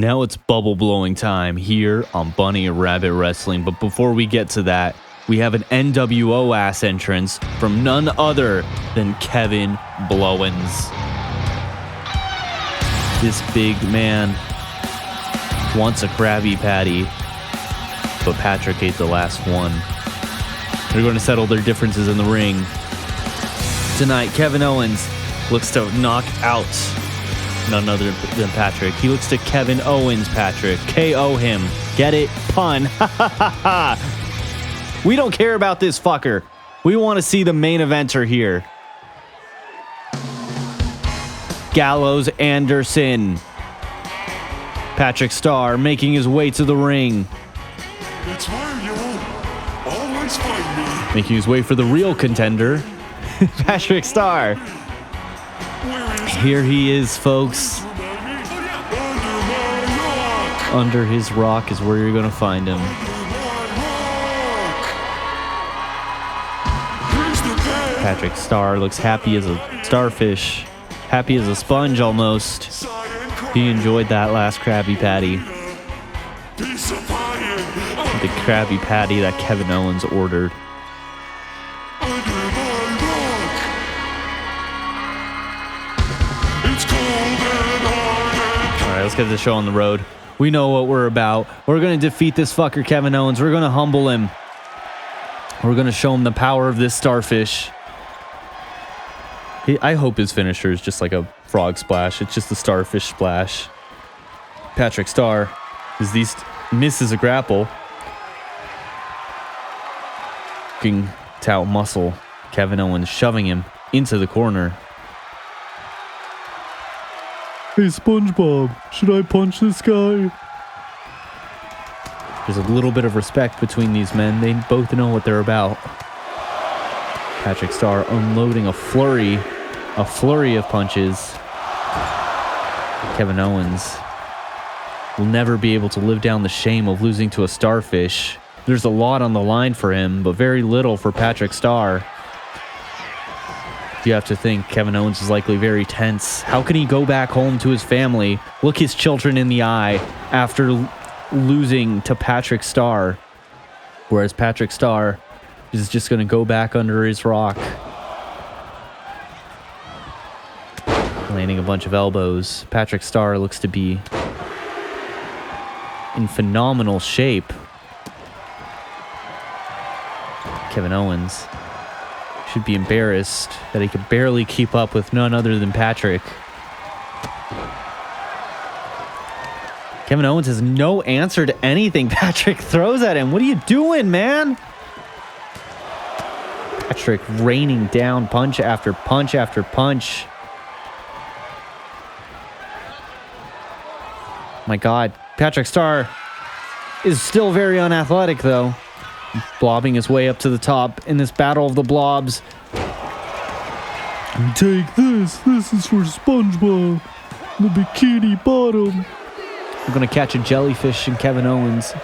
Now it's bubble blowing time here on Bunny Rabbit Wrestling. But before we get to that, we have an NWO ass entrance from none other than Kevin Blowens. This big man wants a Krabby Patty, but Patrick ate the last one. They're going to settle their differences in the ring. Tonight, Kevin Owens looks to knock out none other than Patrick. He looks to Kevin Owens, Patrick. KO him. Get it? Pun. We don't care about this fucker. We want to see the main eventer here. Gallows Anderson. Patrick Star making his way to the ring. It's where you'll always find me. Making his way for the real contender, Patrick Star. Here he is, folks. Under his rock is where you're going to find him. Patrick Star looks happy as a starfish. Happy as a sponge almost. He enjoyed that last Krabby Patty. The Krabby Patty that Kevin Owens ordered. Alright, let's get the show on the road. We know what we're about. We're going to defeat this fucker Kevin Owens. We're going to humble him. We're going to show him the power of this starfish. I hope his finisher is just like a frog splash. It's just the starfish splash. Patrick Star misses a grapple. Fucking tout muscle. Kevin Owens shoving him into the corner. Hey, SpongeBob, should I punch this guy? There's a little bit of respect between these men. They both know what they're about. Patrick Star unloading a flurry of punches. Kevin Owens will never be able to live down the shame of losing to a starfish. There's a lot on the line for him, but very little for Patrick Star. You have to think Kevin Owens is likely very tense. How can he go back home to his family, look his children in the eye after losing to Patrick Star? Whereas Patrick Star is just going to go back under his rock. Landing a bunch of elbows. Patrick Star looks to be in phenomenal shape. Kevin Owens should be embarrassed that he could barely keep up with none other than Patrick. Kevin Owens has no answer to anything Patrick throws at him. What are you doing, man? Patrick raining down punch after punch after punch. My God, Patrick Star is still very unathletic, though. Blobbing his way up to the top in this battle of the blobs. Take this. This is for SpongeBob. The Bikini Bottom. I'm going to catch a jellyfish in Kevin Owens.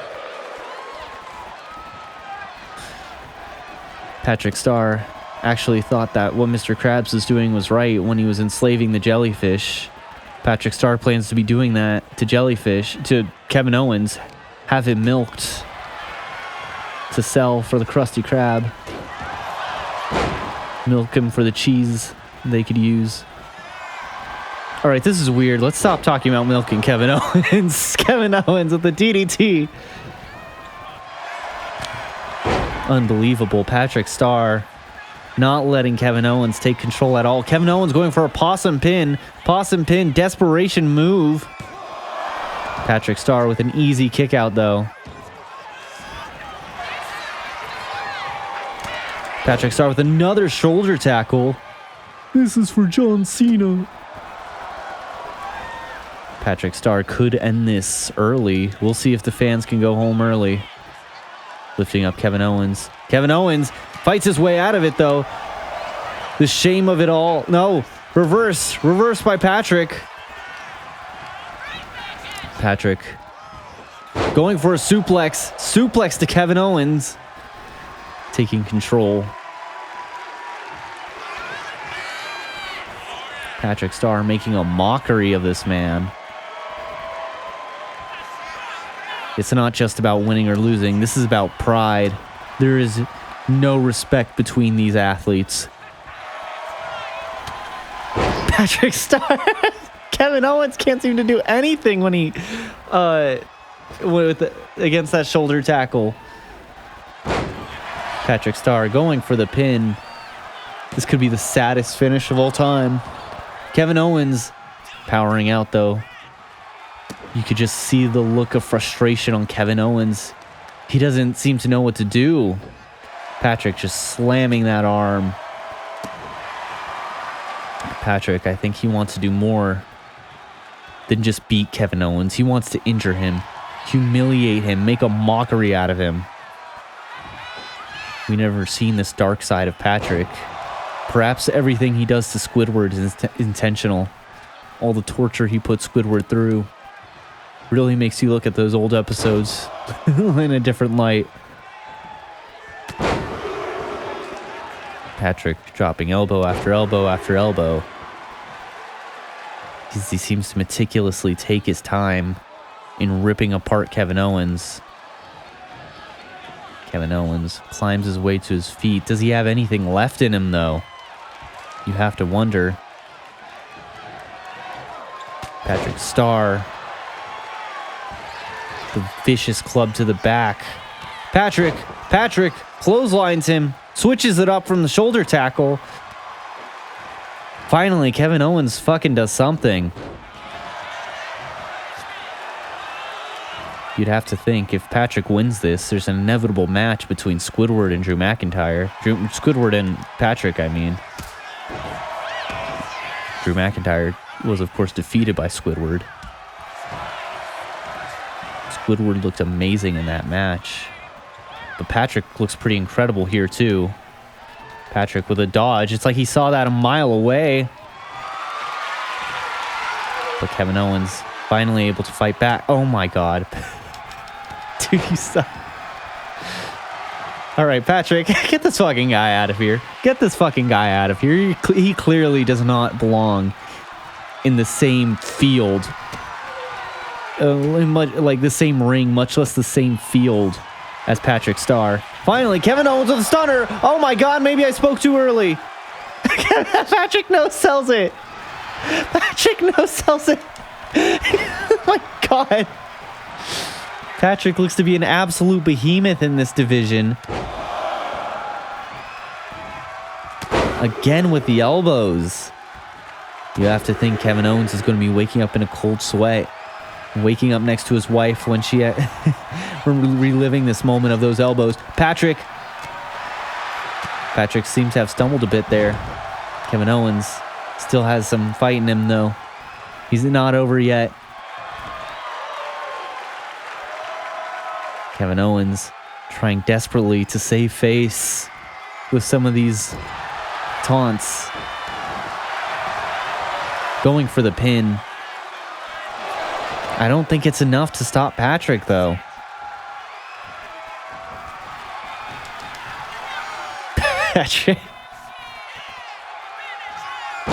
Patrick Star actually thought that what Mr. Krabs was doing was right when he was enslaving the jellyfish. Patrick Star plans to be doing that to Kevin Owens. Have him milked to sell for the Krusty Krab. Milk him for the cheese they could use. All right, this is weird. Let's stop talking about milking Kevin Owens. Kevin Owens with the DDT. Unbelievable. Patrick Star not letting Kevin Owens take control at all. Kevin Owens going for a possum pin. Possum pin, desperation move. Patrick Star with an easy kick out, though. Patrick Star with another shoulder tackle. This is for John Cena. Patrick Star could end this early. We'll see if the fans can go home early. Lifting up Kevin Owens. Kevin Owens fights his way out of it, though. The shame of it all. No, reverse by Patrick. Patrick going for a suplex to Kevin Owens. Taking control. Patrick Star making a mockery of this man. It's not just about winning or losing. This is about pride. There is no respect between these athletes. Patrick Star. Kevin Owens can't seem to do anything when he against that shoulder tackle. Patrick Star going for the pin. This could be the saddest finish of all time. Kevin Owens powering out, though. You could just see the look of frustration on Kevin Owens. He doesn't seem to know what to do. Patrick just slamming that arm. Patrick, I think he wants to do more than just beat Kevin Owens. He wants to injure him, humiliate him, make a mockery out of him. We never seen this dark side of Patrick. Perhaps everything he does to Squidward is intentional. All the torture he puts Squidward through really makes you look at those old episodes in a different light. Patrick dropping elbow after elbow after elbow. He seems to meticulously take his time in ripping apart Kevin Owens. Kevin Owens climbs his way to his feet. Does he have anything left in him, though? You have to wonder. Patrick Star. The vicious club to the back. Patrick clotheslines him. Switches it up from the shoulder tackle. Finally, Kevin Owens fucking does something. You'd have to think if Patrick wins this, there's an inevitable match between Squidward and Drew McIntyre. Squidward and Patrick, I mean. Drew McIntyre was, of course, defeated by Squidward. Squidward looked amazing in that match. But Patrick looks pretty incredible here, too. Patrick with a dodge. It's like he saw that a mile away. But Kevin Owens finally able to fight back. Oh, my God. Dude, you suck. All right, Patrick, get this fucking guy out of here. Get this fucking guy out of here. He clearly does not belong in the same field. Like the same ring, much less the same field as Patrick Star. Finally, Kevin Owens with a stunner. Oh my God, maybe I spoke too early. Patrick no-sells it. Patrick no-sells it. Oh my God. Patrick looks to be an absolute behemoth in this division. Again with the elbows. You have to think Kevin Owens is going to be waking up in a cold sweat. Waking up next to his wife when she reliving this moment of those elbows. Patrick seems to have stumbled a bit there. Kevin Owens still has some fight in him, though. He's not over yet. Kevin Owens trying desperately to save face with some of these taunts. Going for the pin. I don't think it's enough to stop Patrick, though. Patrick.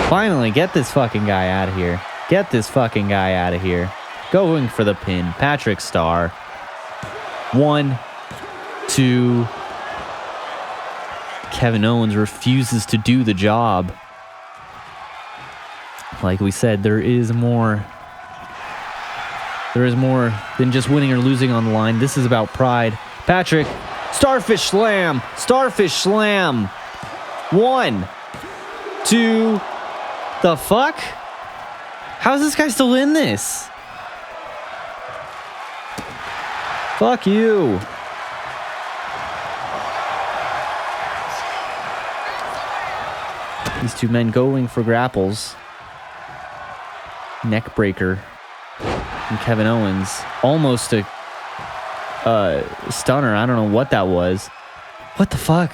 Finally, get this fucking guy out of here. Get this fucking guy out of here. Going for the pin. Patrick Star. 1, 2. Kevin Owens refuses to do the job. Like we said, there is more. There is more than just winning or losing on the line. This is about pride. Patrick, starfish slam. Starfish slam. 1, 2. The fuck? How is this guy still in this? Fuck you. These two men going for grapples. Neck breaker. And Kevin Owens. Almost a stunner. I don't know what that was. What the fuck?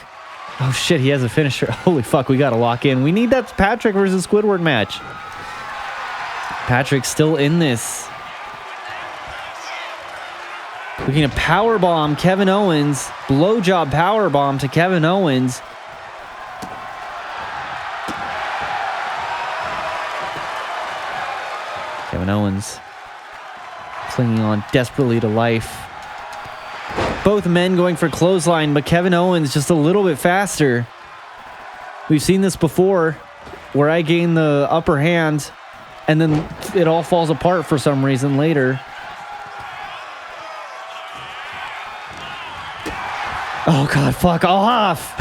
Oh shit, he has a finisher. Holy fuck, we gotta lock in. We need that Patrick versus Squidward match. Patrick's still in this. Looking to powerbomb Kevin Owens. Blowjob powerbomb to Kevin Owens. Kevin Owens clinging on desperately to life. Both men going for clothesline, but Kevin Owens just a little bit faster. We've seen this before, where I gain the upper hand, and then it all falls apart for some reason later. Oh, God, fuck off.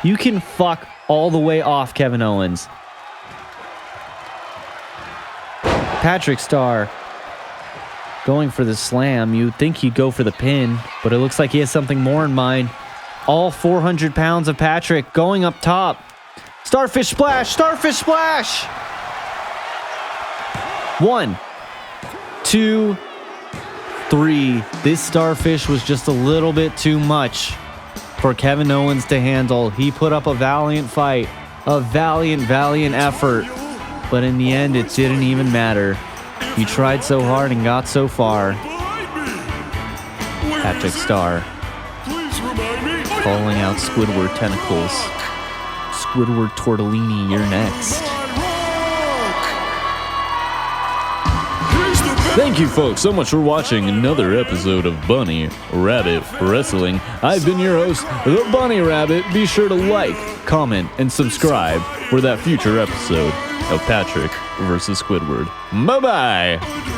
You can fuck all the way off, Kevin Owens. Patrick Star going for the slam. You'd think he'd go for the pin, but it looks like he has something more in mind. All 400 pounds of Patrick going up top. Starfish splash, starfish splash. 1, 2, 3. This starfish was just a little bit too much for Kevin Owens to handle. He put up a valiant fight, a valiant effort, but in the end, it didn't even matter. He tried so hard and got so far. Patrick Star calling out Squidward tentacles. Squidward Tortellini, you're next. Thank you, folks, so much for watching another episode of Bunny Rabbit Wrestling. I've been your host, the Bunny Rabbit. Be sure to like, comment, and subscribe for that future episode of Patrick versus Squidward. Bye-bye!